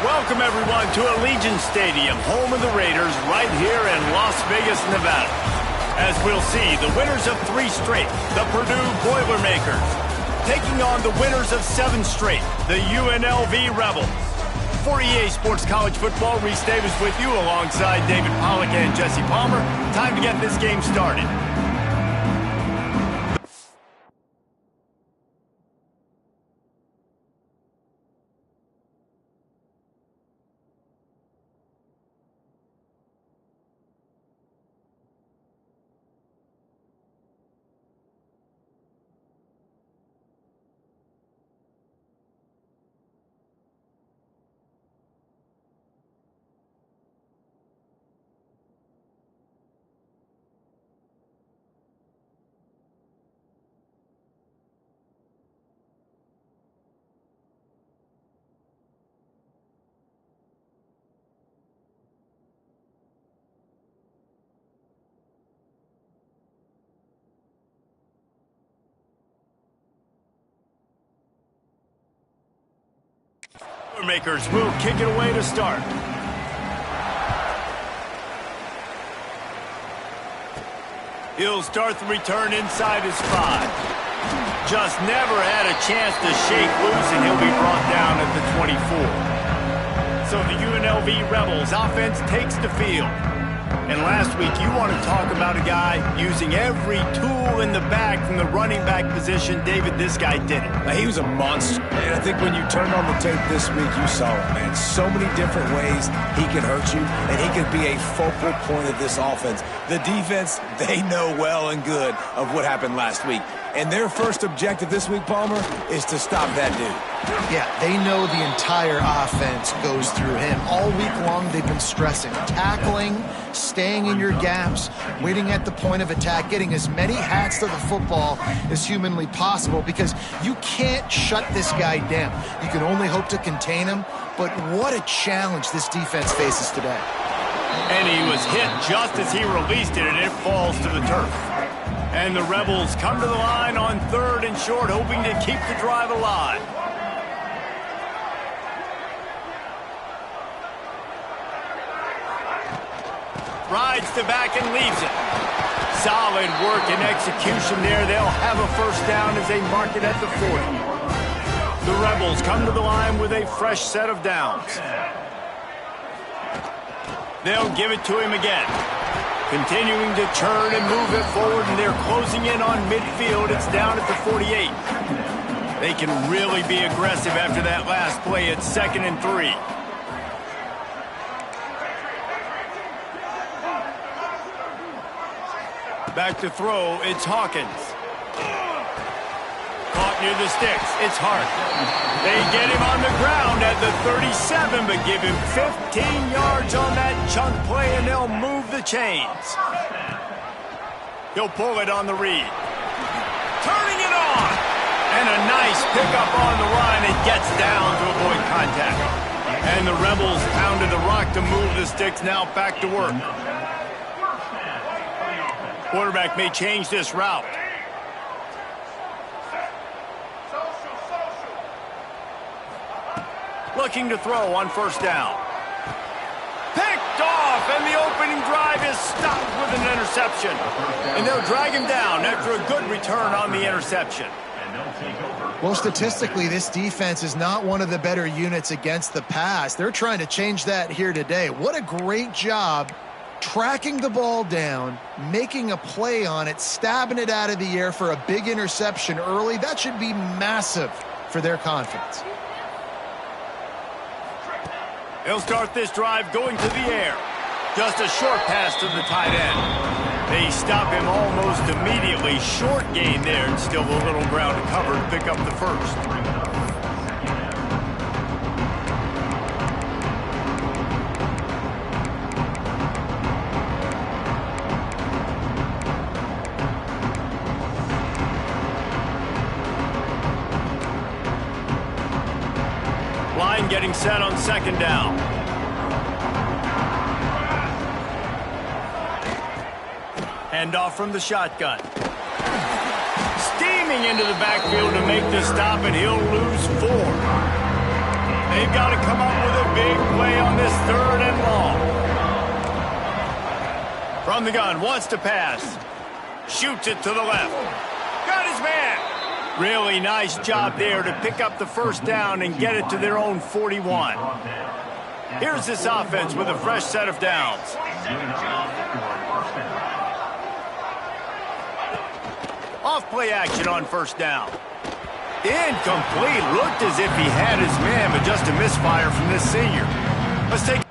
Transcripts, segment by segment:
Welcome, everyone, to Allegiant Stadium, home of the Raiders, right here in Las Vegas, Nevada. As we'll see, the winners of 3 straight, the Purdue Boilermakers, taking on the winners of 7 straight, the UNLV Rebels. For EA Sports College Football, Reese Davis with you alongside David Pollack and Jesse Palmer. Time to get this game started. Makers will kick it away to start. He'll start the return inside his 5. Just never had a chance to shake loose, and he'll be brought down at the 24. So the UNLV Rebels offense takes the field. And last week, you want to talk about a guy using every tool in the bag from the running back position. David, this guy did it. He was a monster. And I think when you turned on the tape this week, you saw it, man. So many different ways he can hurt you, and he can be a focal point of this offense. The defense, they know well and good of what happened last week. And their first objective this week, Palmer, is to stop that dude. Yeah, they know the entire offense goes through him. All week long, they've been stressing tackling, staying in your gaps, waiting at the point of attack, getting as many hats to the football as humanly possible, because you can't shut this guy down. You can only hope to contain him, but what a challenge this defense faces today. And he was hit just as he released it, and it falls to the turf. And the Rebels come to the line on 3rd and short, hoping to keep the drive alive. Rides to back and leaves it. Solid work and execution there. They'll have a first down as they mark it at the 40. The Rebels come to the line with a fresh set of downs. They'll give it to him again. Continuing to turn and move it forward, and they're closing in on midfield. It's down at the 48. They can really be aggressive after that last play. It's 2nd and 3. Back to throw, it's Hawkins. Caught near the sticks, it's Hart. They get him on the ground at the 37, but give him 15 yards on that chunk play, and they'll move the chains. He'll pull it on the read. Turning it on! And a nice pickup on the line. It gets down to avoid contact. And the Rebels pounded the rock to move the sticks, now back to work. Quarterback may change this route. Looking to throw on 1st down. Picked off, and the opening drive is stopped with an interception. And they'll drag him down after a good return on the interception. Well, statistically, this defense is not one of the better units against the pass. They're trying to change that here today. What a great job tracking the ball down, making a play on it, stabbing it out of the air for a big interception early. That should be massive for their confidence. He'll start this drive going to the air. Just a short pass to the tight end. They stop him almost immediately. Short gain there, and still a little ground to cover to pick up the first. Line getting set on 2nd down. Handoff from the shotgun. Steaming into the backfield to make the stop, and he'll lose 4. They've got to come up with a big play on this 3rd and long. From the gun, wants to pass. Shoots it to the left. Got his man. Really nice job there to pick up the 1st down and get it to their own 41. Here's this offense with a fresh set of downs. Off play action on 1st down. Incomplete. Looked as if he had his man, but just a misfire from this senior. Let's take...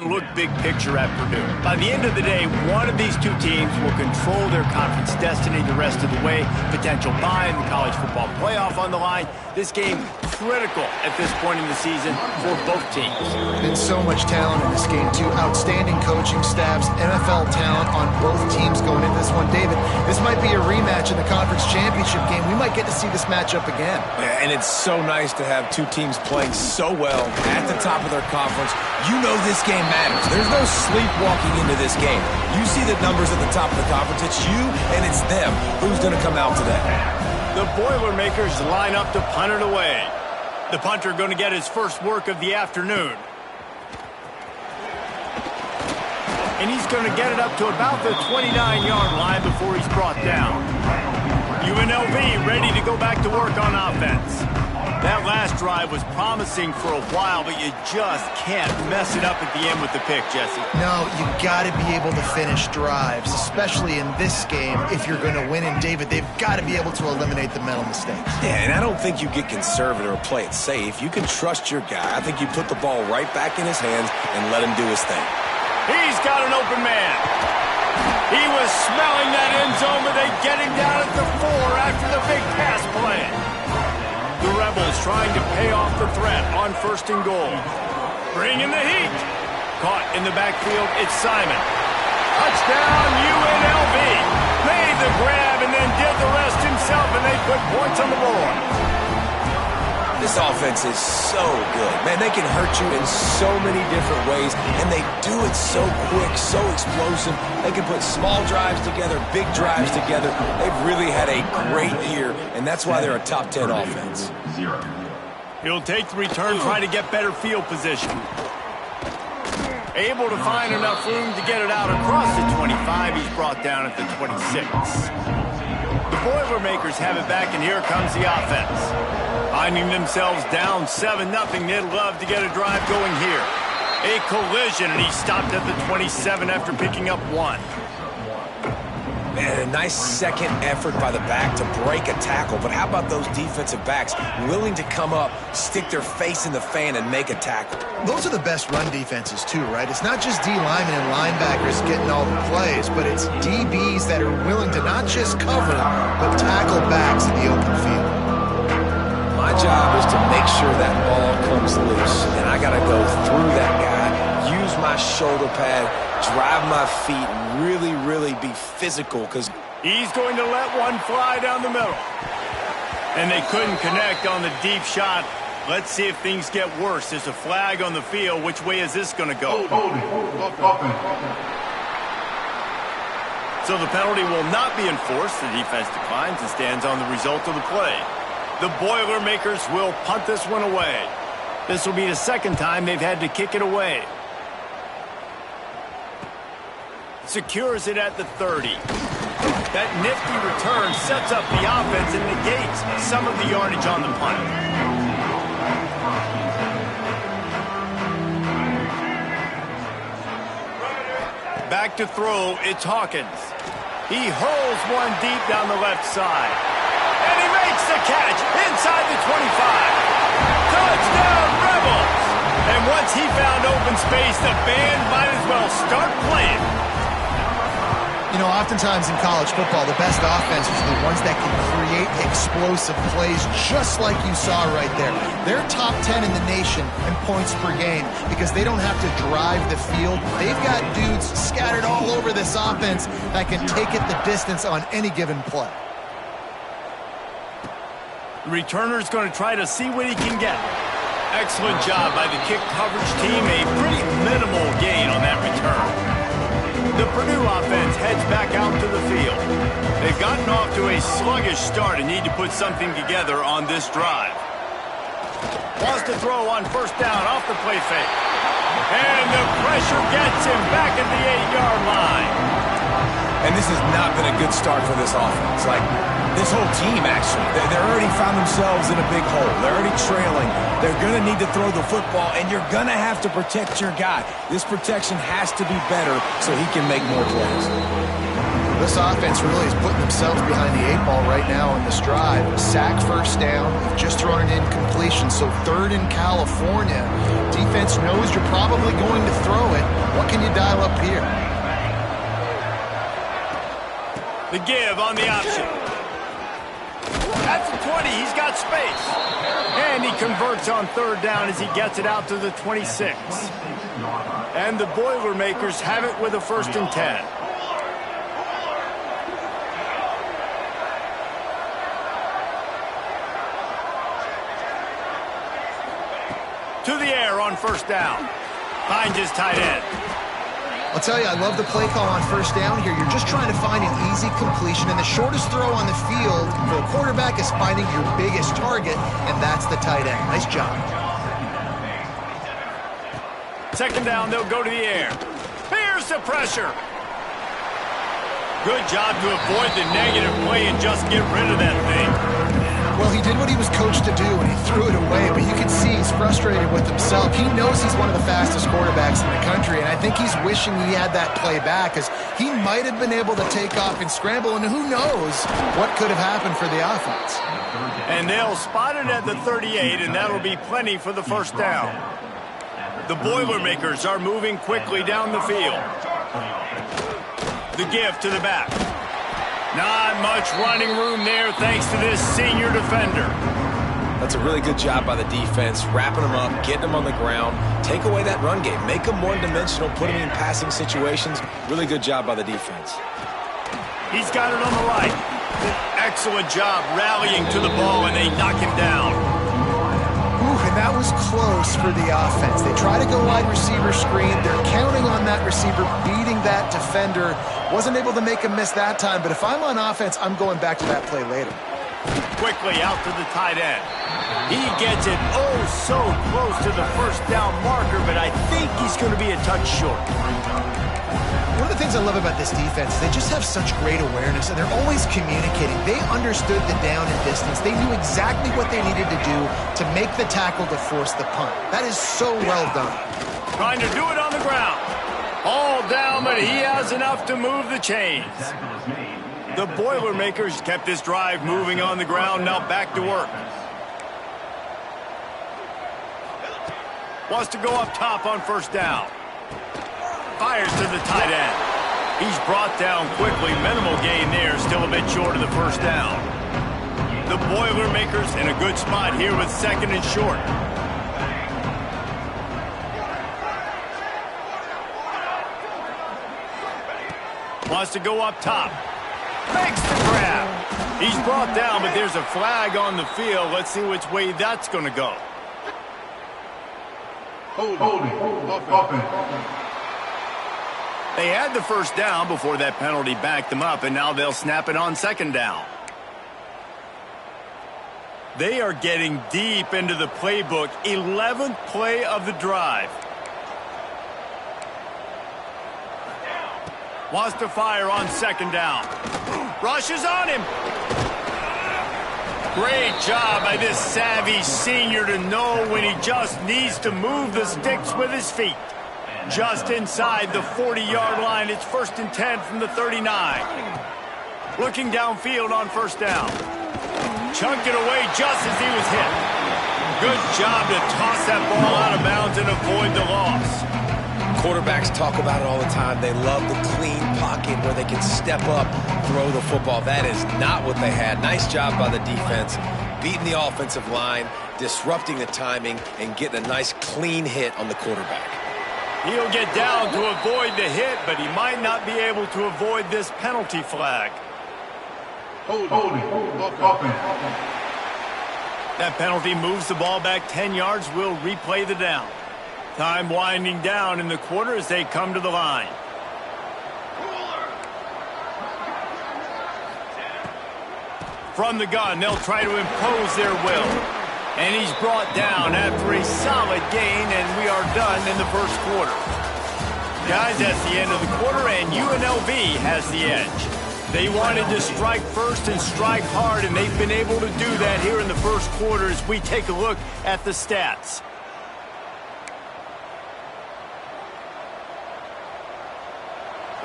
Look big picture at Purdue. By the end of the day, one of these two teams will control their conference destiny the rest of the way. Potential bye in the college football playoff on the line. This game critical at this point in the season for both teams. And so much talent in this game, too. Outstanding coaching staffs, NFL talent on both teams going into this one. David, this might be a rematch in the conference championship game. We might get to see this matchup again. Yeah, and it's so nice to have two teams playing so well at the top of their conference. You know this game matters. There's no sleepwalking into this game. You see the numbers at the top of the conference. It's you and it's them. Who's going to come out today? The Boilermakers line up to punt it away. The punter going to get his first work of the afternoon. And he's going to get it up to about the 29-yard line before he's brought down. UNLV ready to go back to work on offense. That last drive was promising for a while, but you just can't mess it up at the end with the pick, Jesse. No, you got to be able to finish drives, especially in this game if you're going to win. And, David, they've got to be able to eliminate the mental mistakes. Yeah, and I don't think you get conservative or play it safe. You can trust your guy. I think you put the ball right back in his hands and let him do his thing. He's got an open man. He was smelling that end zone, but they get him down at the 4 after the big pass play. The Rebels trying to pay off the threat on 1st and goal. Bring in the heat. Caught in the backfield, it's Simon. Touchdown, UNLV. Made the grab and then did the rest himself, and they put points on the board. This offense is so good. Man, they can hurt you in so many different ways, and they do it so quick, so explosive. They can put small drives together, big drives together. They've really had a great year, and that's why they're a top 10 offense. He'll take the return, try to get better field position. Able to find enough room to get it out across the 25. He's brought down at the 26. The Boilermakers have it back, and here comes the offense. Finding themselves down 7-0, they'd love to get a drive going here. A collision, and he stopped at the 27 after picking up 1. Man, a nice second effort by the back to break a tackle. But how about those defensive backs willing to come up, stick their face in the fan, and make a tackle? Those are the best run defenses, too, right? It's not just D linemen and linebackers getting all the plays, but it's DBs that are willing to not just cover, but tackle backs in the open field. My job is to make sure that ball comes loose, and I got to go through that guy, use my shoulder pad, drive my feet and really be physical because he's going to let one fly down the middle. And they couldn't connect on the deep shot. Let's see if things get worse. There's a flag on the field. Which way is this going to go? So the penalty will not be enforced. The defense declines and stands on the result of the play. The Boilermakers will punt this one away. This will be the second time they've had to kick it away. Secures it at the 30. That nifty return sets up the offense and negates some of the yardage on the punt. Back to throw, it's Hawkins. He hurls one deep down the left side. And he makes the catch inside the 25. Touchdown, Rebels! And once he found open space, the band might as well start playing. You know, oftentimes in college football, the best offenses are the ones that can create explosive plays just like you saw right there. They're top 10 in the nation in points per game because they don't have to drive the field. They've got dudes scattered all over this offense that can take it the distance on any given play. The returner's going to try to see what he can get. Excellent job by the kick coverage team. A pretty minimal gain on that return. The Purdue offense heads back out to the field. They've gotten off to a sluggish start and need to put something together on this drive. Wants to throw on first down off the play fake. And the pressure gets him back at the 8-yard line. And this has not been a good start for this offense. Like, this whole team, actually. They're already found themselves in a big hole. They're already trailing. They're going to need to throw the football, and you're going to have to protect your guy. This protection has to be better so he can make more plays. This offense really is putting themselves behind the 8 ball right now on this drive. Sack first down. You've just thrown an incompletion, so third in California. Defense knows you're probably going to throw it. What can you dial up here? The give on the option. That's the 20. He's got space. And he converts on third down as he gets it out to the 26. And the Boilermakers have it with a 1st and 10. To the air on first down. Finds his tight end. I'll tell you, I love the play call on first down here. You're just trying to find an easy completion, and the shortest throw on the field for the quarterback is finding your biggest target, and that's the tight end. Nice job. Second down, they'll go to the air. Here's the pressure. Good job to avoid the negative play and just get rid of that thing. Well, he did what he was coached to do, and he threw it away, but you can see he's frustrated with himself. He knows he's one of the fastest quarterbacks in the country, and I think he's wishing he had that play back, because he might have been able to take off and scramble, and who knows what could have happened for the offense. And they'll spot it at the 38, and that'll be plenty for the first down. The Boilermakers are moving quickly down the field. The give to the back. Not much running room there thanks to this senior defender. That's a really good job by the defense, wrapping them up, getting them on the ground, take away that run game, make them one-dimensional, put them in passing situations. Really good job by the defense. He's got it on the right. Excellent job rallying to the ball, and they knock him down. And that was close for the offense. They try to go wide receiver screen. They're counting on that receiver beating that defender. Wasn't able to make him miss that time, but if I'm on offense, I'm going back to that play later. Quickly out to the tight end. He gets it oh so close to the first down marker, but I think he's going to be a touch short. One of the things I love about this defense, they just have such great awareness, and they're always communicating. They understood the down and distance. They knew exactly what they needed to do to make the tackle to force the punt. That is so well done. Trying to do it on the ground. All down, but he has enough to move the chains. The Boilermakers kept this drive moving on the ground, now back to work. Wants to go up top on first down. Fires to the tight end. He's brought down quickly. Minimal gain there. Still a bit short of the first down. The Boilermakers in a good spot here with 2nd and short. Wants to go up top. Makes the grab. He's brought down, but there's a flag on the field. Let's see which way that's going to go. Holding. Offense. They had the first down before that penalty backed them up, and now they'll snap it on second down. They are getting deep into the playbook. 11th play of the drive. Wants to fire on second down. Rushes on him. Great job by this savvy senior to know when he just needs to move the sticks with his feet. Just inside the 40-yard line. It's 1st and 10 from the 39. Looking downfield on first down. Chunked it away just as he was hit. Good job to toss that ball out of bounds and avoid the loss. Quarterbacks talk about it all the time. They love the clean pocket where they can step up, throw the football. That is not what they had. Nice job by the defense, beating the offensive line, disrupting the timing, and getting a nice clean hit on the quarterback. He'll get down to avoid the hit, but he might not be able to avoid this penalty flag. Holding. Offense. That penalty moves the ball back 10 yards. We'll replay the down. Time winding down in the quarter as they come to the line. From the gun, they'll try to impose their will. And he's brought down after a solid gain, and we are done in the first quarter. Guys, that's the end of the quarter, and UNLV has the edge. They wanted to strike first and strike hard, and they've been able to do that here in the first quarter as we take a look at the stats.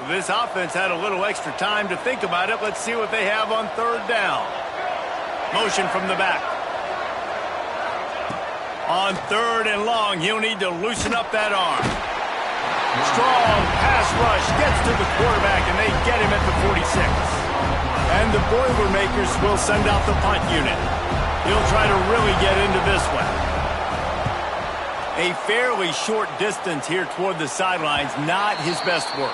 This offense had a little extra time to think about it. Let's see what they have on third down. Motion from the back. On third and long, he'll need to loosen up that arm. Strong pass rush gets to the quarterback, and they get him at the 46. And the Boilermakers will send out the punt unit. He'll try to really get into this one. A fairly short distance here toward the sidelines, not his best work.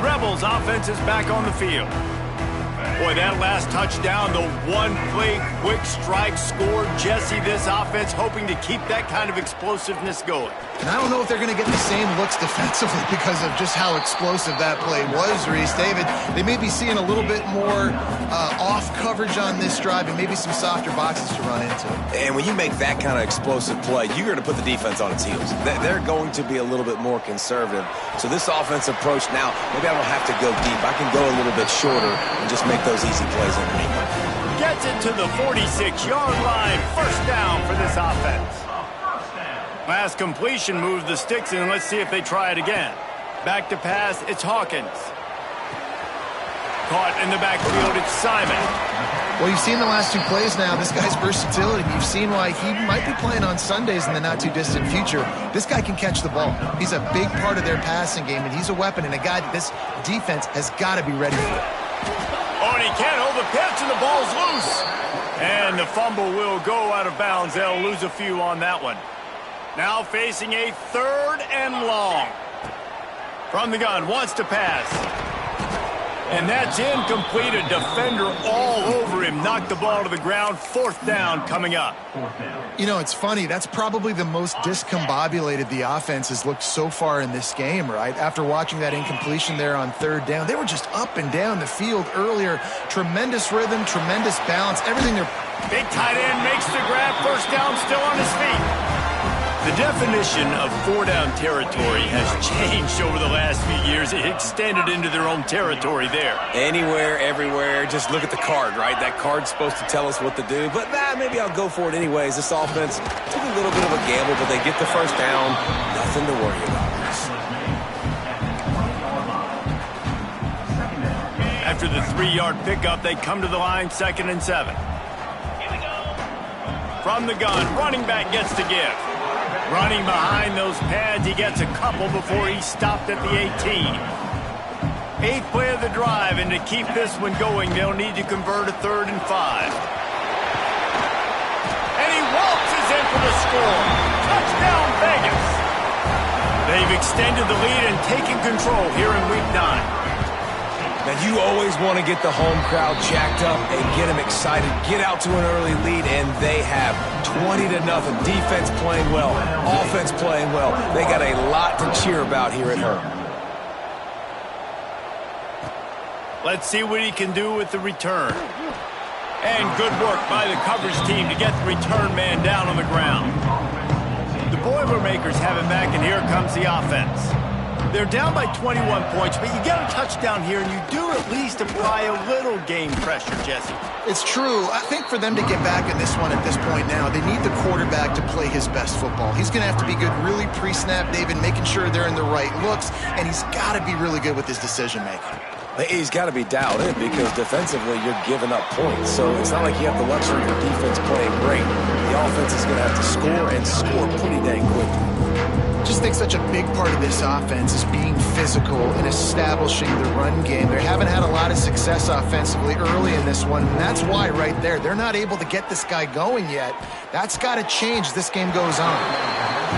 Rebels offense is back on the field. Boy, that last touchdown, the one-play quick strike score. Jesse, this offense hoping to keep that kind of explosiveness going. And I don't know if they're going to get the same looks defensively because of just how explosive that play was, Reese. David, they may be seeing a little bit more off coverage on this drive and maybe some softer boxes to run into. And when you make that kind of explosive play, you're going to put the defense on its heels. They're going to be a little bit more conservative. So this offense approach now, maybe I don't have to go deep. I can go a little bit shorter and just make those easy plays underneath. Gets it to the 46-yard line. First down for this offense. Last completion moves the sticks in. Let's see if they try it again. Back to pass, it's Hawkins. Caught in the backfield, it's Simon. Well, you've seen the last two plays now. This guy's versatility. You've seen why he might be playing on Sundays in the not-too-distant future. This guy can catch the ball. He's a big part of their passing game, and he's a weapon and a guy that this defense has got to be ready for. Oh, and he can't hold the pitch, and the ball's loose. And the fumble will go out of bounds. They'll lose a few on that one. Now facing a third and long. From the gun, wants to pass. And that's incomplete. A defender all over him. Knocked the ball to the ground. Fourth down coming up. You know, it's funny. That's probably the most discombobulated the offense has looked so far in this game, right? After watching that incompletion there on third down, they were just up and down the field earlier. Tremendous rhythm, tremendous balance, everything they're... Big tight end makes the grab. First down, still on his feet. The definition of four-down territory has changed over the last few years. It extended into their own territory there. Anywhere, everywhere, just look at the card, right? That card's supposed to tell us what to do, but maybe I'll go for it anyways. This offense took a little bit of a gamble, but they get the first down. Nothing to worry about. After the 3-yard pickup, they come to the line, 2nd and 7. From the gun, running back gets to give. Running behind those pads, he gets a couple before he stopped at the 18. 8th play of the drive, and to keep this one going, they'll need to convert a 3rd and 5. And he waltzes in for the score. Touchdown, Vegas. They've extended the lead and taken control here in Week 9. Now, you always want to get the home crowd jacked up and get them excited. Get out to an early lead, and they have 20-0. Defense playing well, offense playing well. They got a lot to cheer about here at home. Let's see what he can do with the return. And good work by the coverage team to get the return man down on the ground. The Boilermakers have it back, and here comes the offense. They're down by 21 points, but you get a touchdown here, and you do at least apply a little game pressure, Jesse. It's true. I think for them to get back in this one at this point now, they need the quarterback to play his best football. He's going to have to be good really pre-snap, David, making sure they're in the right looks, and he's got to be really good with his decision-making. He's got to be dialed in because defensively you're giving up points. So it's not like you have the luxury of defense playing great. The offense is going to have to score and score pretty dang quickly. I just think such a big part of this offense is being physical and establishing the run game. They haven't had a lot of success offensively early in this one, and that's why right there, they're not able to get this guy going yet. That's got to change as this game goes on.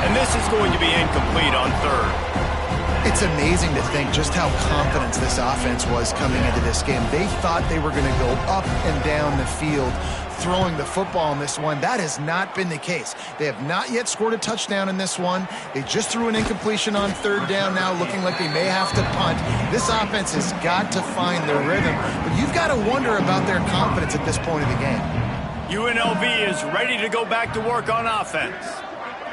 And this is going to be incomplete on third. It's amazing to think just how confident this offense was coming into this game. They thought they were going to go up and down the field throwing the football in this one. That has not been the case. They have not yet scored a touchdown in this one. They just threw an incompletion on third down now, looking like they may have to punt. This offense has got to find their rhythm, but you've got to wonder about their confidence at this point of the game. UNLV is ready to go back to work on offense.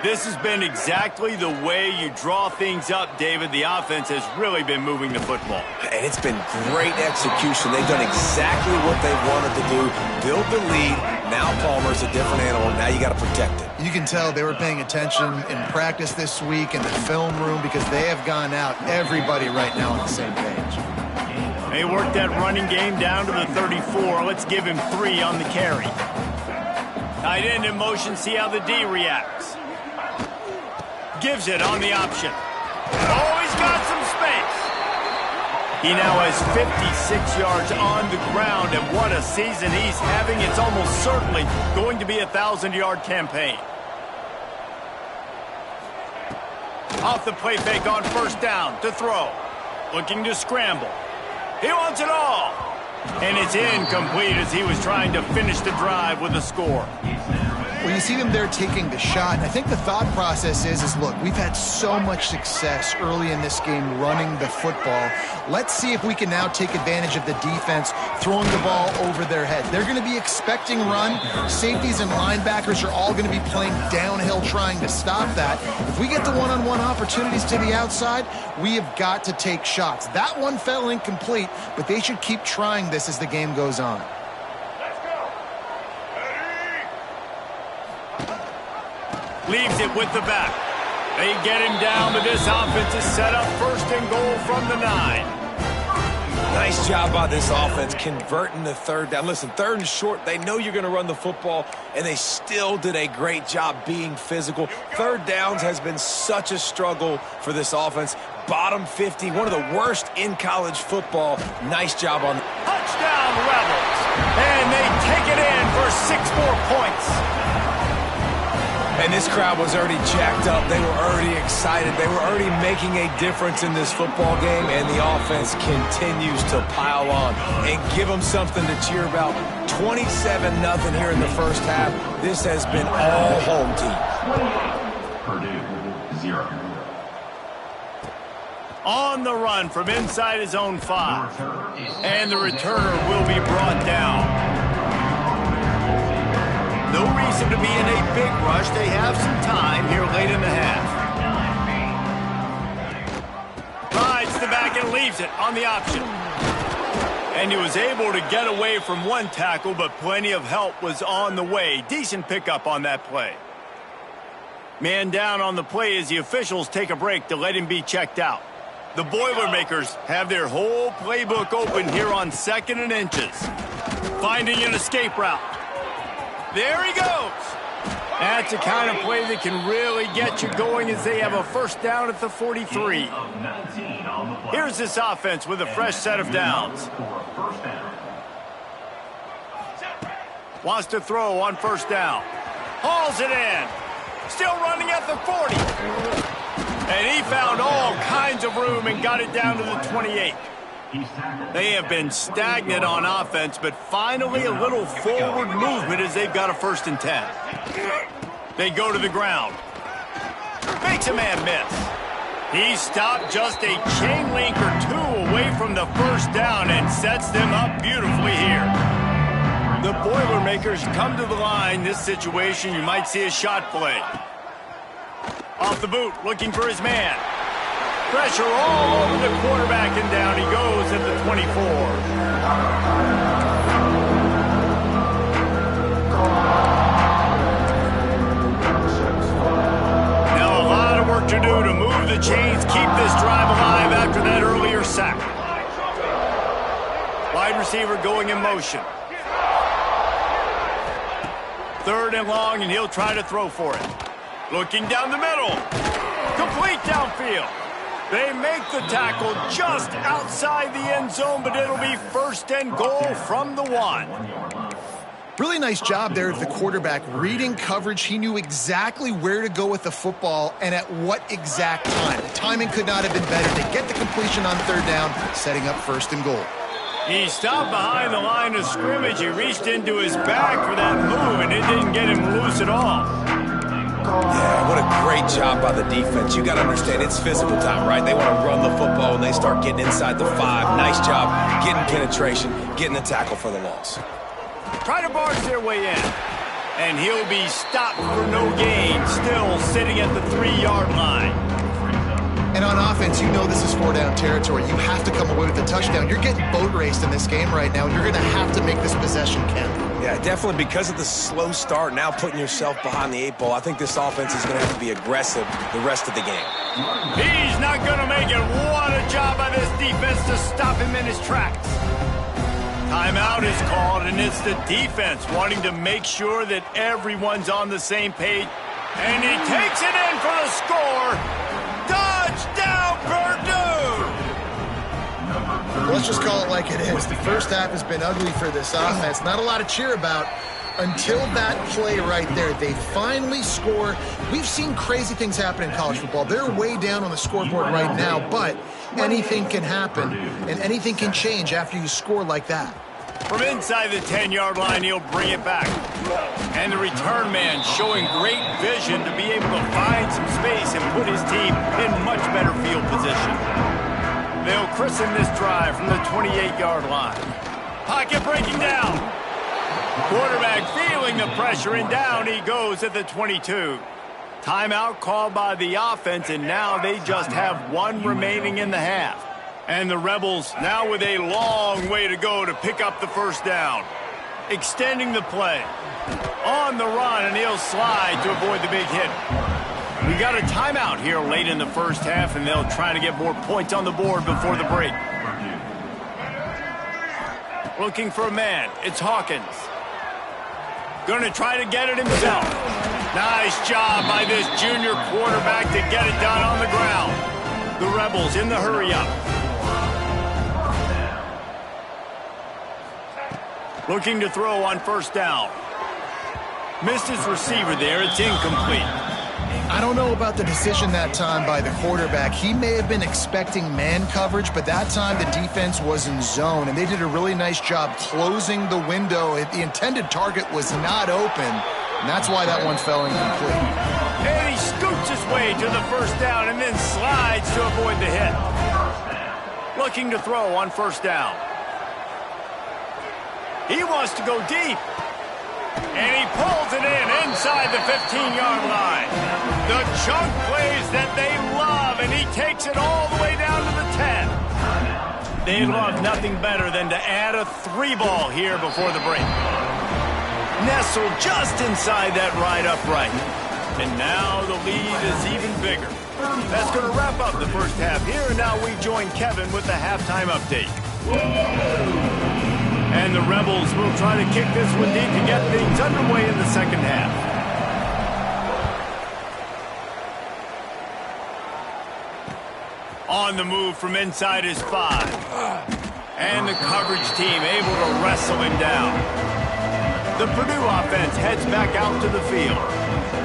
This has been exactly the way you draw things up, David. The offense has really been moving the football. And it's been great execution. They've done exactly what they wanted to do. Build the lead. Now Palmer's a different animal. Now you got to protect it. You can tell they were paying attention in practice this week in the film room because they have gone out, everybody right now on the same page. They worked that running game down to the 34. Let's give him 3 on the carry. Tight end in motion, see how the D reacts. Gives it on the option. Oh, he's got some space. He now has 56 yards on the ground, and what a season he's having. It's almost certainly going to be a 1,000-yard campaign. Off the play fake on first down to throw. Looking to scramble. He wants it all. And it's incomplete as he was trying to finish the drive with a score. Well, you see them there taking the shot. I think the thought process is look, we've had so much success early in this game running the football. Let's see if we can now take advantage of the defense throwing the ball over their head. They're going to be expecting run. Safeties and linebackers are all going to be playing downhill trying to stop that. If we get the one-on-one opportunities to the outside, we have got to take shots. That one fell incomplete, but they should keep trying this as the game goes on. Leaves it with the back. They get him down, but this offense is set up first and goal from the 9. Nice job by this offense converting the third down. Listen, third and short, they know you're going to run the football, and they still did a great job being physical. Third downs has been such a struggle for this offense. Bottom 50, one of the worst in college football. Nice job on touchdown, Rebels. And they take it in for 6 more points. And this crowd was already jacked up. They were already excited. They were already making a difference in this football game, and the offense continues to pile on and give them something to cheer about. 27-0 here in the first half. This has been all home team. Purdue, 0. On the run from inside his own 5. And the returner will be brought down. No reason to be in a big rush. They have some time here late in the half. Rides the back and leaves it on the option. And he was able to get away from one tackle, but plenty of help was on the way. Decent pickup on that play. Man down on the play as the officials take a break to let him be checked out. The Boilermakers have their whole playbook open here on 2nd and inches. Finding an escape route. There he goes. That's the kind of play that can really get you going as they have a first down at the 43. Here's this offense with a fresh set of downs. Wants to throw on first down. Hauls it in. Still running at the 40. And he found all kinds of room and got it down to the 28. They have been stagnant on offense, but finally a little forward movement as they've got a 1st and 10. They go to the ground. Makes a man miss. He stopped just a chain link or 2 away from the 1st down and sets them up beautifully here. The Boilermakers come to the line. This situation, you might see a shot play. Off the boot, looking for his man. Pressure all over the quarterback, and down he goes at the 24. Now a lot of work to do to move the chains, keep this drive alive after that earlier sack. Wide receiver going in motion. 3rd and long, and he'll try to throw for it. Looking down the middle. Complete downfield. They make the tackle just outside the end zone, but it'll be 1st and goal from the 1. Really nice job there of the quarterback reading coverage. He knew exactly where to go with the football and at what exact time. The timing could not have been better to get the completion on 3rd down, setting up 1st and goal. He stopped behind the line of scrimmage. He reached into his bag for that move, and it didn't get him loose at all. Yeah, what a great job by the defense. You got to understand, it's physical time, right? They want to run the football, and they start getting inside the 5. Nice job getting penetration, getting the tackle for the loss. Try to barge their way in. And he'll be stopped for no gain, still sitting at the 3-yard line. And on offense, you know this is 4-down territory. You have to come away with a touchdown. You're getting boat raced in this game right now, and you're going to have to make this possession count. Yeah, definitely because of the slow start, now putting yourself behind the 8 ball, I think this offense is going to have to be aggressive the rest of the game. He's not going to make it. What a job by this defense to stop him in his tracks. Timeout is called, and it's the defense wanting to make sure that everyone's on the same page. And he takes it in for the score. Touchdown, Purdue! Let's just call it like it is. The 1st half has been ugly for this offense. Not a lot to cheer about until that play right there. They finally score. We've seen crazy things happen in college football. They're way down on the scoreboard right now, but anything can happen, and anything can change after you score like that. From inside the 10-yard line, he'll bring it back. And the return man showing great vision to be able to find some space and put his team in much better field position. They'll christen this drive from the 28-yard line. Pocket breaking down. Quarterback feeling the pressure, and down he goes at the 22. Timeout called by the offense, and now they just have 1 remaining in the half. And the Rebels now with a long way to go to pick up the 1st down. Extending the play. On the run, and he'll slide to avoid the big hit. We got a timeout here late in the 1st half, and they'll try to get more points on the board before the break. Looking for a man. It's Hawkins. Going to try to get it himself. Nice job by this junior quarterback to get it done on the ground. The Rebels in the hurry-up. Looking to throw on 1st down. Missed his receiver there. It's incomplete. I don't know about the decision that time by the quarterback. He may have been expecting man coverage, but that time the defense was in zone, and they did a really nice job closing the window. The intended target was not open, and that's why that one fell incomplete. And he scoots his way to the 1st down and then slides to avoid the hit. Looking to throw on 1st down. He wants to go deep. And he pulls it in inside the 15-yard line. The chunk plays that they love, and he takes it all the way down to the 10. They love nothing better than to add a 3-ball here before the break. Nestled just inside that right upright. And now the lead is even bigger. That's going to wrap up the 1st half here, and now we join Kevin with the halftime update. And the Rebels will try to kick this one deep to get things underway in the 2nd half. On the move from inside his 5. And the coverage team able to wrestle him down. The Purdue offense heads back out to the field.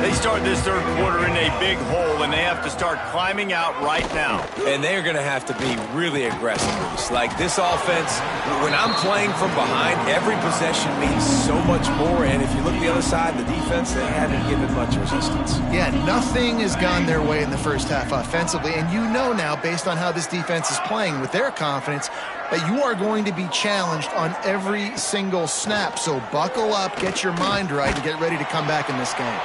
They start this third quarter in a big hole, and they have to start climbing out right now. And they're going to have to be really aggressive. Like this offense, when I'm playing from behind, every possession means so much more. And if you look at the other side, the defense, they haven't given much resistance. Yeah, nothing has gone their way in the first half offensively. And you know now, based on how this defense is playing with their confidence, that you are going to be challenged on every single snap. So buckle up, get your mind right, and get ready to come back in this game.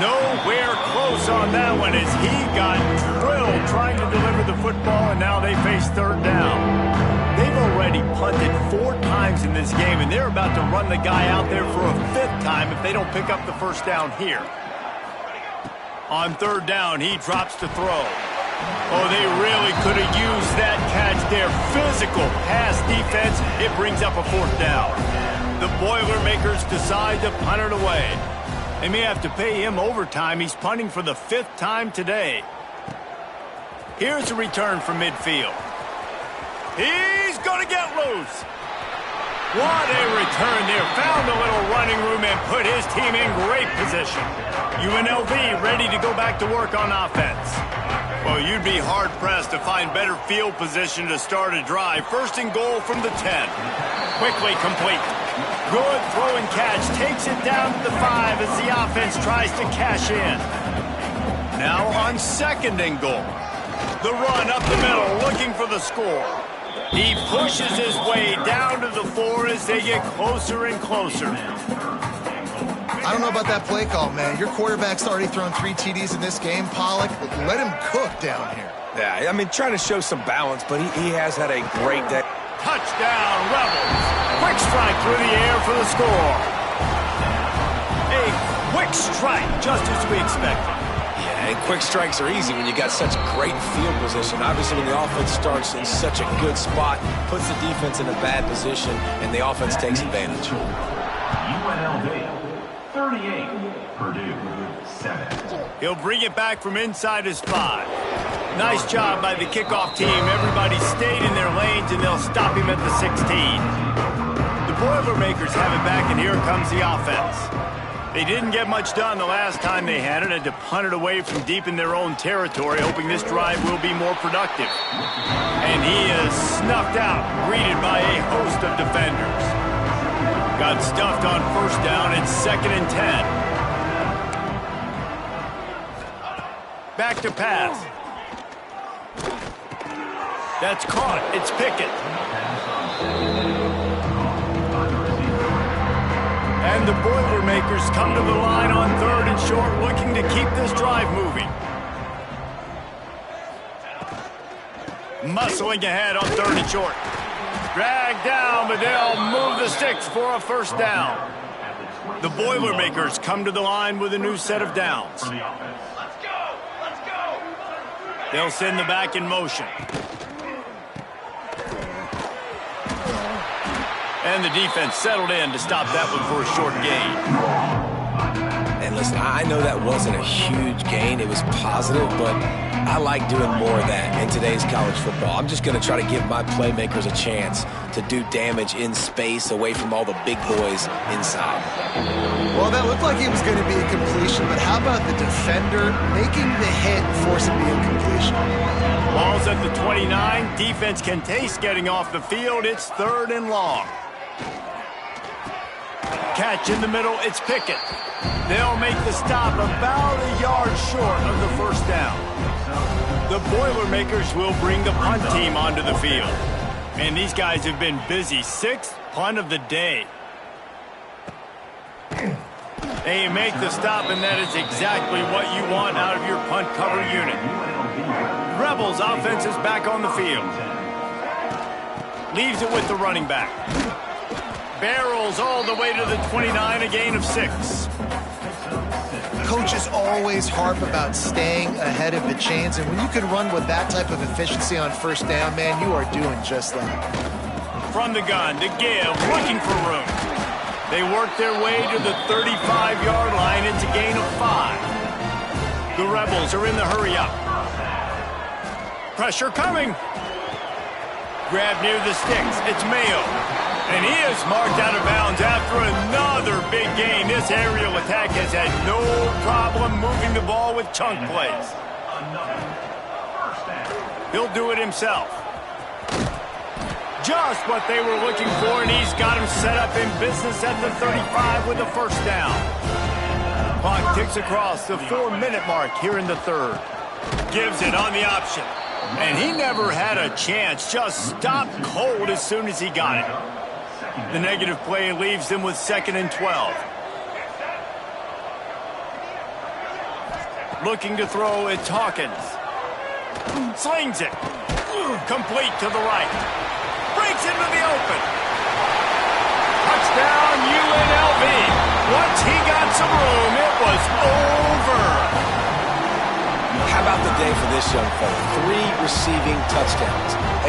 Nowhere close on that one as he got drilled trying to deliver the football, and now they face third down. They've already punted 4 times in this game, and they're about to run the guy out there for a 5th time if they don't pick up the first down here. On third down, he drops to throw. Oh, they really could have used that catch there. Physical pass defense. It brings up a 4th down. The Boilermakers decide to punt it away. They may have to pay him overtime. He's punting for the 5th time today. Here's a return from midfield. He's going to get loose. What a return there. Found a little running room and put his team in great position. UNLV ready to go back to work on offense. Well, you'd be hard-pressed to find better field position to start a drive. 1st and goal from the 10. Quickly complete. Good throw and catch. Takes it down to the 5 as the offense tries to cash in. Now on 2nd and goal. The run up the middle, looking for the score. He pushes his way down to the 4 as they get closer and closer. I don't know about that play call, man. Your quarterback's already thrown 3 TDs in this game, Pollock. Let him cook down here. Yeah, I mean, trying to show some balance, but he has had a great day. Touchdown, Rebels. Quick strike through the air for the score. A quick strike, just as we expected. Yeah, and quick strikes are easy when you got such great field position. Obviously, when the offense starts in such a good spot, puts the defense in a bad position, and the offense takes advantage. UNLV 38, Purdue 7. He'll bring it back from inside his 5. Nice job by the kickoff team. Everybody stayed in their lanes, and they'll stop him at the 16. The Boilermakers have it back, and here comes the offense. They didn't get much done the last time they had it, and to punt it away from deep in their own territory, hoping this drive will be more productive. And he is snuffed out, greeted by a host of defenders. Got stuffed on 1st down and 2nd and 10. Back to pass. That's caught. It's Pickett. And the Boilermakers come to the line on 3rd and short, looking to keep this drive moving. Muscling ahead on 3rd and short. Dragged down, but they'll move the sticks for a 1st down. The Boilermakers come to the line with a new set of downs. They'll send the back in motion. And the defense settled in to stop that one for a short gain. And listen, I know that wasn't a huge gain. It was positive, but I like doing more of that in today's college football. I'm just going to try to give my playmakers a chance to do damage in space away from all the big boys inside. Well, that looked like it was going to be a completion, but how about the defender making the hit and forcing the incompletion? Ball's at the 29. Defense can taste getting off the field. It's 3rd and long. Catch in the middle. It's Pickett. They'll make the stop about a yard short of the 1st down. The Boilermakers will bring the punt team onto the field. Man, these guys have been busy. 6th punt of the day. They make the stop, and that is exactly what you want out of your punt cover unit. Rebels offense is back on the field. Leaves it with the running back. Barrels all the way to the 29, a gain of 6. Coaches always harp about staying ahead of the chains, and when you can run with that type of efficiency on 1st down, man, you are doing just that. From the gun to give, looking for room. They work their way to the 35-yard line. It's a gain of 5. The Rebels are in the hurry up. Pressure coming. Grab near the sticks. It's Mayo. And he is marked out of bounds after another big gain. This aerial attack has had no problem moving the ball with chunk plays. He'll do it himself. Just what they were looking for, and he's got him set up in business at the 35 with a first down. Clock ticks across the 4-minute mark here in the third. Gives it on the option. And he never had a chance, just stopped cold as soon as he got it. The negative play leaves them with 2nd and 12. Looking to throw, it's Hawkins. Slings it. Complete to the right. Breaks into the open. Touchdown, UNLV. Once he got some room, it was over. How about the day for this young fella? 3 receiving touchdowns.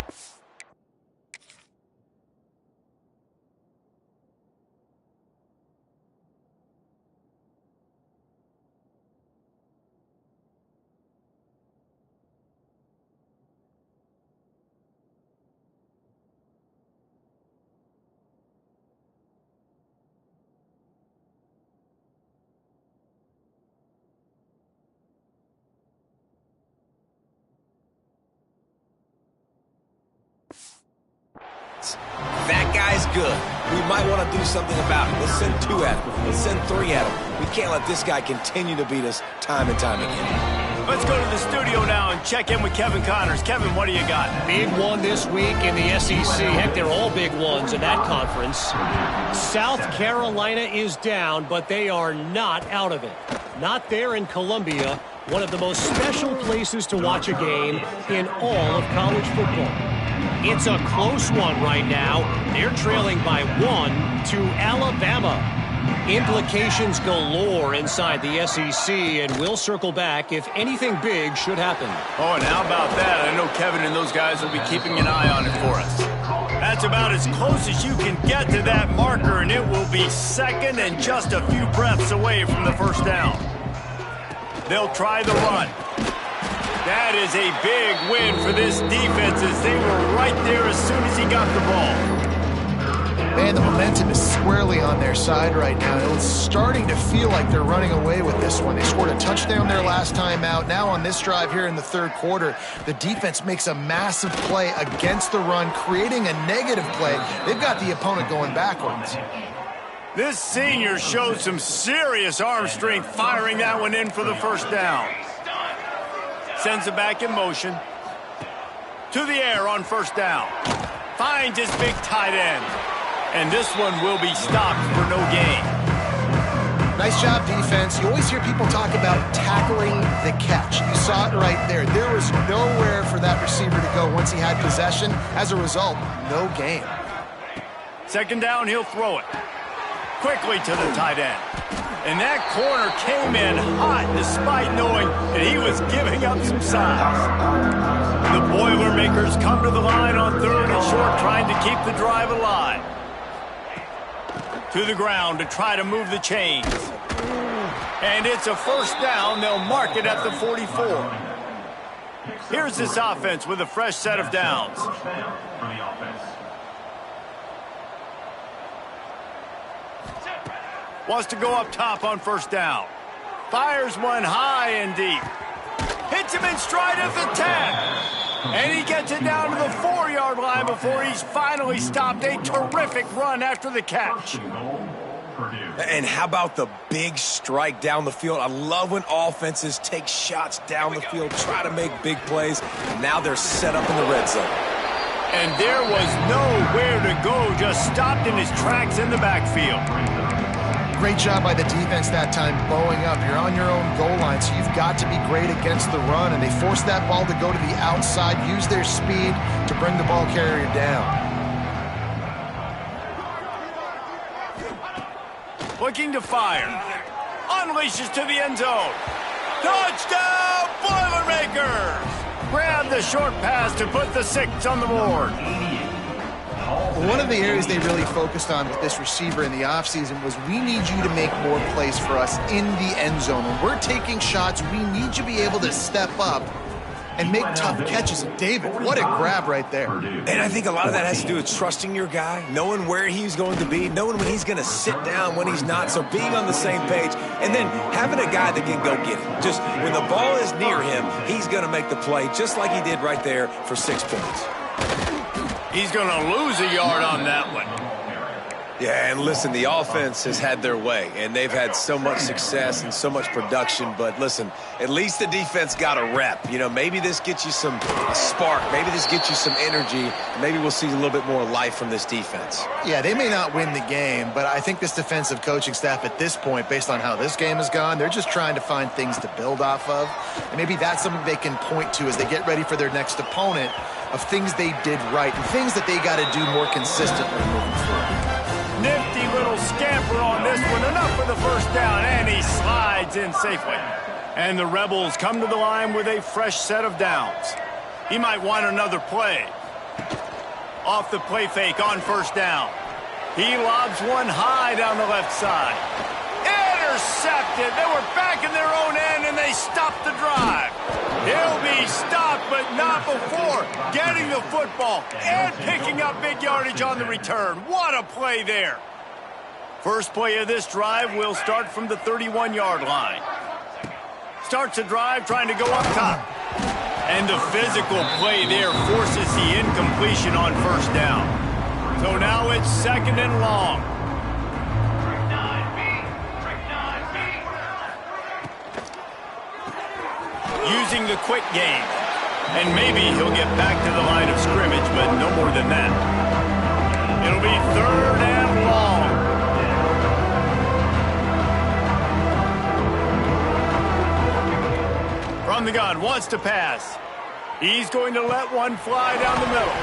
That guy's good. We might want to do something about it. Let's send 2 at him. Let's send 3 at him. We can't let this guy continue to beat us time and time again. Let's go to the studio now and check in with Kevin Connors. Kevin, what do you got? Big one this week in the SEC. Heck, they're all big ones in that conference. South Carolina is down, but they are not out of it. Not there in Columbia, one of the most special places to watch a game in all of college football. It's a close one right now. They're trailing by 1 to Alabama. Implications galore inside the SEC, and we'll circle back if anything big should happen. Oh, and how about that? I know Kevin and those guys will be keeping an eye on it for us. That's about as close as you can get to that marker, and it will be 2nd and just a few breaths away from the first down. They'll try the run. That is a big win for this defense as they were right there as soon as he got the ball. Man, the momentum is squarely on their side right now. It's starting to feel like they're running away with this one. They scored a touchdown their last time out. Now on this drive here in the 3rd quarter, the defense makes a massive play against the run, creating a negative play. They've got the opponent going backwards. This senior showed some serious arm strength firing that one in for the first down. Sends it back in motion. To the air on first down. Finds his big tight end. And this one will be stopped for no gain. Nice job, defense. You always hear people talk about tackling the catch. You saw it right there. There was nowhere for that receiver to go once he had possession. As a result, no gain. 2nd down, he'll throw it. Quickly to the tight end. And that corner came in hot despite knowing that he was giving up some size. The Boilermakers come to the line on 3rd and short, trying to keep the drive alive. To the ground to try to move the chains. And it's a first down. They'll mark it at the 44. Here's this offense with a fresh set of downs. Wants to go up top on first down. Fires one high and deep. Hits him in stride at the 10. And he gets it down to the 4-yard line before he's finally stopped. A terrific run after the catch. And how about the big strike down the field? I love when offenses take shots down the field, try to make big plays. Now they're set up in the red zone. And there was nowhere to go, just stopped in his tracks in the backfield. Great job by the defense that time, bowing up. You're on your own goal line, so you've got to be great against the run. And they forced that ball to go to the outside, use their speed to bring the ball carrier down. Looking to fire. Unleashes to the end zone. Touchdown, Boilermakers! Grab the short pass to put the 6 on the board. One of the areas they really focused on with this receiver in the offseason was we need you to make more plays for us in the end zone. When we're taking shots, we need you to be able to step up and make tough catches. David, what a grab right there. And I think a lot of that has to do with trusting your guy, knowing where he's going to be, knowing when he's going to sit down, when he's not. So being on the same page, and then having a guy that can go get it. Just when the ball is near him, he's going to make the play, just like he did right there for 6 points. He's going to lose a yard on that one. Yeah, and listen, the offense has had their way, and they've had so much success and so much production. But listen, at least the defense got a rep. You know, maybe this gets you a spark. Maybe this gets you some energy. And maybe we'll see a little bit more life from this defense. Yeah, they may not win the game, but I think this defensive coaching staff at this point, based on how this game has gone, they're just trying to find things to build off of. And maybe that's something they can point to as they get ready for their next opponent, of things they did right and things that they got to do more consistently moving forward. Nifty little scamper on this one. Enough for the first down, and he slides in safely. And the Rebels come to the line with a fresh set of downs. He might want another play. Off the play fake on first down. He lobs one high down the left side. Intercepted. They were back in their own end, and they stopped the drive. He'll be stopped, but not before getting the football and picking up big yardage on the return. What a play there. First play of this drive will start from the 31-yard line. Starts a drive trying to go up top. And the physical play there forces the incompletion on first down. So now it's 2nd and long. Using the quick game. And maybe he'll get back to the line of scrimmage, but no more than that. It'll be 3rd and long. From the gun, wants to pass. He's going to let one fly down the middle.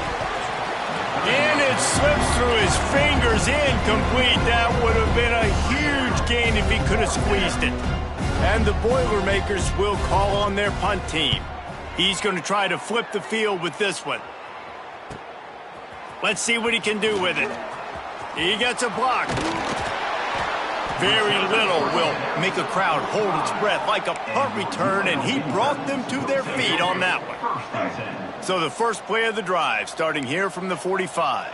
And it slips through his fingers, incomplete. That would have been a huge gain if he could have squeezed it. And the Boilermakers will call on their punt team. He's going to try to flip the field with this one. Let's see what he can do with it. He gets a block. Very little will make a crowd hold its breath like a punt return, and he brought them to their feet on that one. So the first play of the drive, starting here from the 45.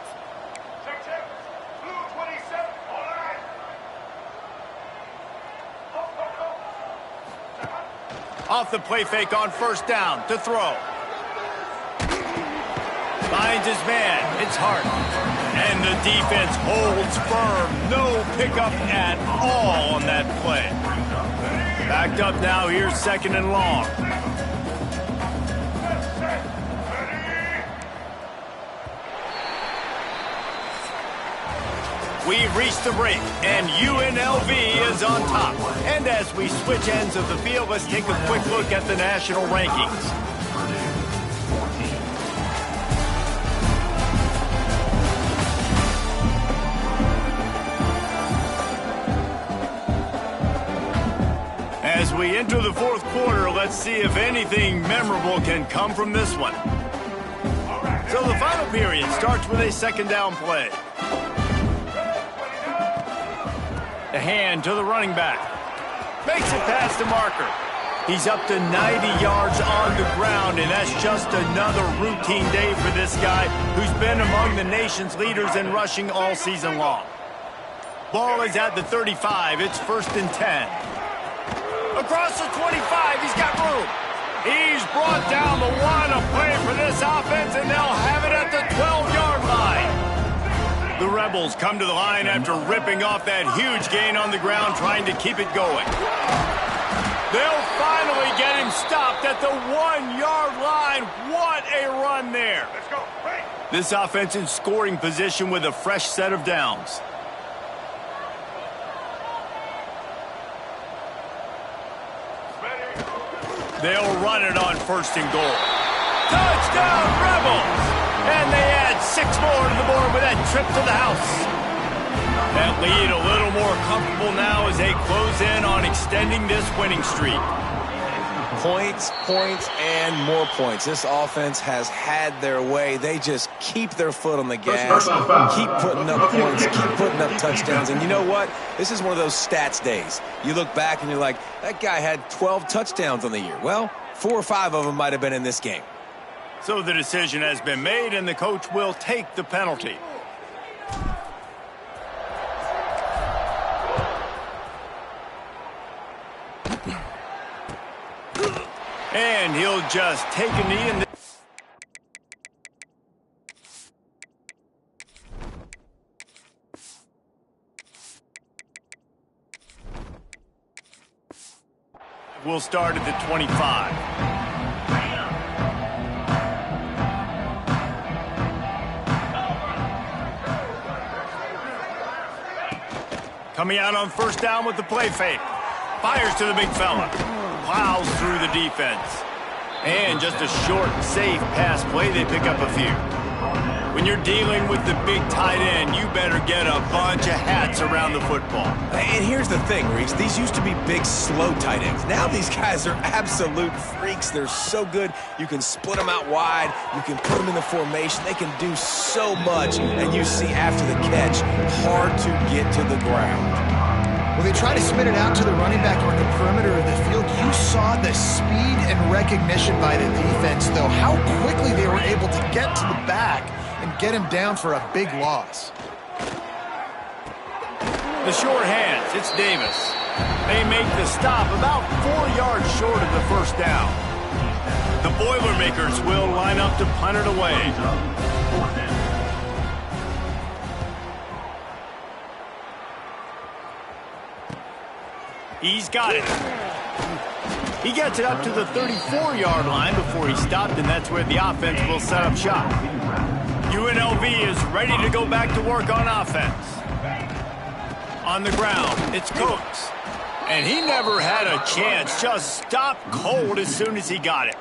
Off the play fake on first down to throw. Finds his man. It's Hart. And the defense holds firm. No pickup at all on that play. Backed up now. Here's 2nd and long. We've reached the break, and UNLV is on top. And as we switch ends of the field, let's take a quick look at the national rankings. As we enter the 4th quarter, let's see if anything memorable can come from this one. So the final period starts with a 2nd down play. The hand to the running back. Makes it past the marker. He's up to 90 yards on the ground, and that's just another routine day for this guy who's been among the nation's leaders in rushing all season long. Ball is at the 35. It's 1st and 10. Across the 25, he's got room. He's brought down the one. A play for this offense, and they'll have it at the 12-yard line. The Rebels come to the line after ripping off that huge gain on the ground, trying to keep it going. They'll finally get him stopped at the 1-yard line. What a run there. Let's go. This offense in scoring position with a fresh set of downs. They'll run it on 1st and goal. Touchdown, Rebels! And they add 6 more to the board with that trip to the house. That lead a little more comfortable now as they close in on extending this winning streak. Points, points, and more points. This offense has had their way. They just keep their foot on the gas, keep putting up points, keep putting up touchdowns. And you know what? This is one of those stats days. You look back and you're like, that guy had 12 touchdowns on the year. Well, 4 or 5 of them might have been in this game. So the decision has been made, and the coach will take the penalty. And he'll just take a knee and we'll start at the 25. Coming out on first down with the play fake. Fires to the big fella. Plows through the defense. And just a short, safe pass play, they pick up a few. When you're dealing with the big tight end, you better get a bunch of hats around the football. And here's the thing, Reese. These used to be big, slow tight ends. Now these guys are absolute freaks. They're so good. You can split them out wide. You can put them in the formation. They can do so much. And you see after the catch, hard to get to the ground. Well, they try to spit it out to the running back on the perimeter of the field. You saw the speed and recognition by the defense, though, how quickly they were able to get to the back and get him down for a big loss. The short hands, it's Davis. They make the stop about 4 yards short of the first down. The Boilermakers will line up to punt it away. He's got it. He gets it up to the 34-yard line before he stopped, and that's where the offense will set up shop. UNLV is ready to go back to work on offense. On the ground, it's Cooks. And he never had a chance, just stopped cold as soon as he got it.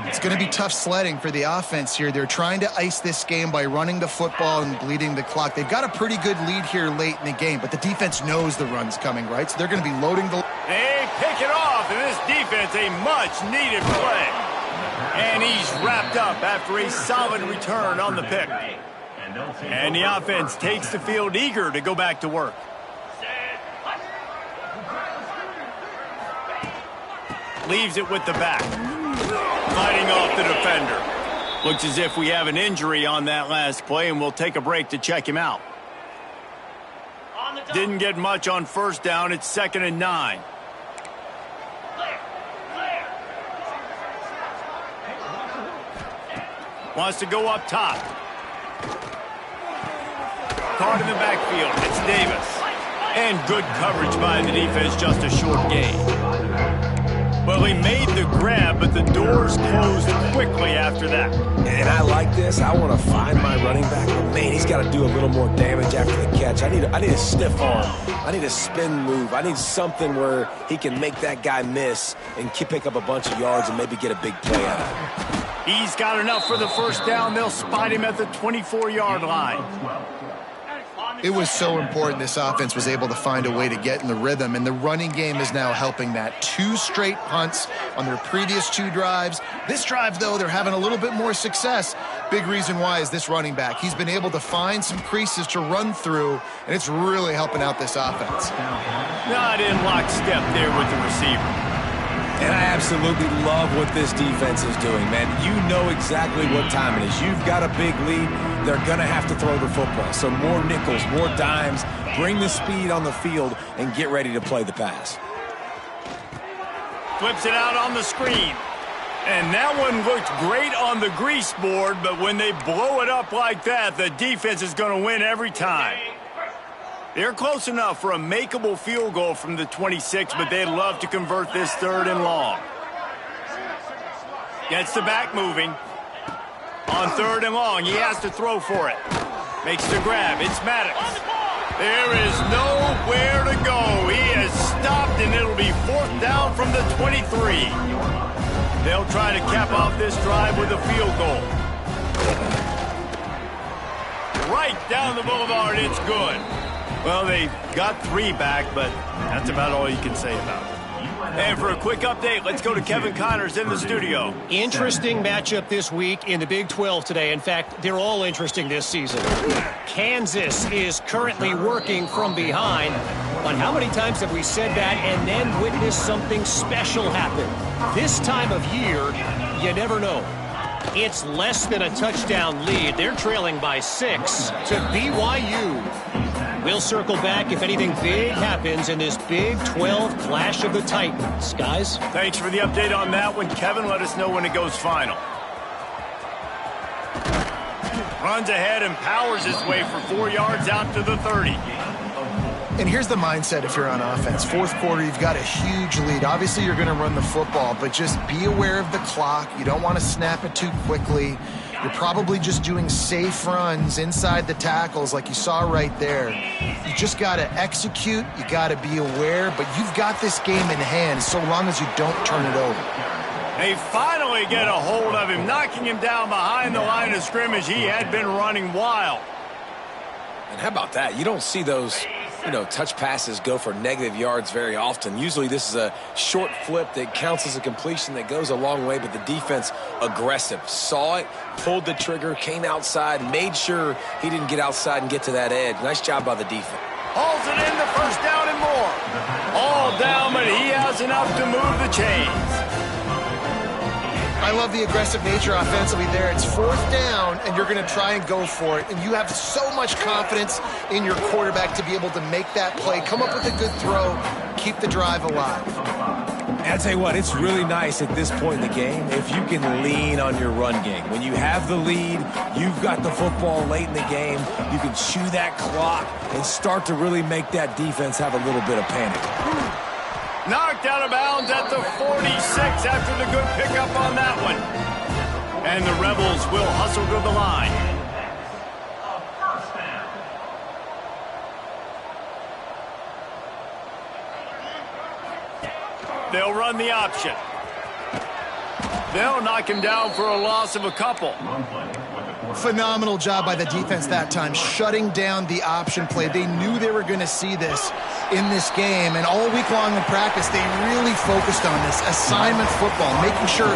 It's going to be tough sledding for the offense here. They're trying to ice this game by running the football and bleeding the clock. They've got a pretty good lead here late in the game, but the defense knows the run's coming, right? So they're going to be loading the... They pick it off, and this defense, a much-needed play. And he's wrapped up after a solid return on the pick. And the offense takes the field eager to go back to work. Leaves it with the back. Fighting off the defender. Looks as if we have an injury on that last play, and we'll take a break to check him out. Didn't get much on first down. It's 2nd and 9. Wants to go up top. Caught in the backfield. It's Davis. And good coverage by the defense, just a short gain. Well, he made the grab, but the doors closed quickly after that. And I like this. I want to find my running back. But man, he's got to do a little more damage after the catch. I need a stiff arm. I need a spin move. I need something where he can make that guy miss and pick up a bunch of yards and maybe get a big play out of it. He's got enough for the first down. They'll spot him at the 24-yard line. It was so important this offense was able to find a way to get in the rhythm, and the running game is now helping that. 2 straight punts on their previous 2 drives. This drive, though, they're having a little bit more success. Big reason why is this running back. He's been able to find some creases to run through, and it's really helping out this offense. Not in lockstep there with the receiver. And I absolutely love what this defense is doing, man. You know exactly what time it is. You've got a big lead. They're going to have to throw the football. So more nickels, more dimes, bring the speed on the field, and get ready to play the pass. Flips it out on the screen. And that one looked great on the grease board, but when they blow it up like that, the defense is going to win every time. They're close enough for a makeable field goal from the 26, but they'd love to convert this 3rd and long. Gets the back moving. On 3rd and long, he has to throw for it. Makes the grab. It's Maddox. There is nowhere to go. He has stopped, and it'll be 4th down from the 23. They'll try to cap off this drive with a field goal. Right down the boulevard, it's good. Well, they got 3 back, but that's about all you can say about it. And for a quick update, let's go to Kevin Connors in the studio. Interesting matchup this week in the Big 12 today. In fact, they're all interesting this season. Kansas is currently working from behind. But how many times have we said that and then witnessed something special happen? This time of year, you never know. It's less than a touchdown lead. They're trailing by 6 to BYU. We'll circle back if anything big happens in this Big 12 Clash of the Titans. Guys? Thanks for the update on that one, Kevin. Let us know when it goes final. Runs ahead and powers his way for 4 yards out to the 30. And here's the mindset if you're on offense. Fourth quarter, you've got a huge lead. Obviously, you're going to run the football, but just be aware of the clock. You don't want to snap it too quickly. You're probably just doing safe runs inside the tackles like you saw right there. You just got to execute. You got to be aware, but you've got this game in hand so long as you don't turn it over. They finally get a hold of him, knocking him down behind the line of scrimmage. He had been running wild. And how about that? You don't see those, touch passes go for negative yards very often. Usually this is a short flip that counts as a completion that goes a long way, but the defense aggressive. Saw it, pulled the trigger, came outside, made sure he didn't get outside and get to that edge. Nice job by the defense. Hauls it in the first down and more. All down, but he has enough to move the chains. I love the aggressive nature offensively there. It's fourth down, and you're going to try and go for it. And you have so much confidence in your quarterback to be able to make that play, come up with a good throw, keep the drive alive. And I'll tell you what, it's really nice at this point in the game if you can lean on your run game. When you have the lead, you've got the football late in the game, you can chew that clock and start to really make that defense have a little bit of panic. Knocked out of bounds at the 46 after the good pickup on that one. And the Rebels will hustle to the line. They'll run the option. They'll knock him down for a loss of a couple. Phenomenal job by the defense that time, shutting down the option play. They knew they were going to see this in this game, and all week long in practice, they really focused on this assignment football, making sure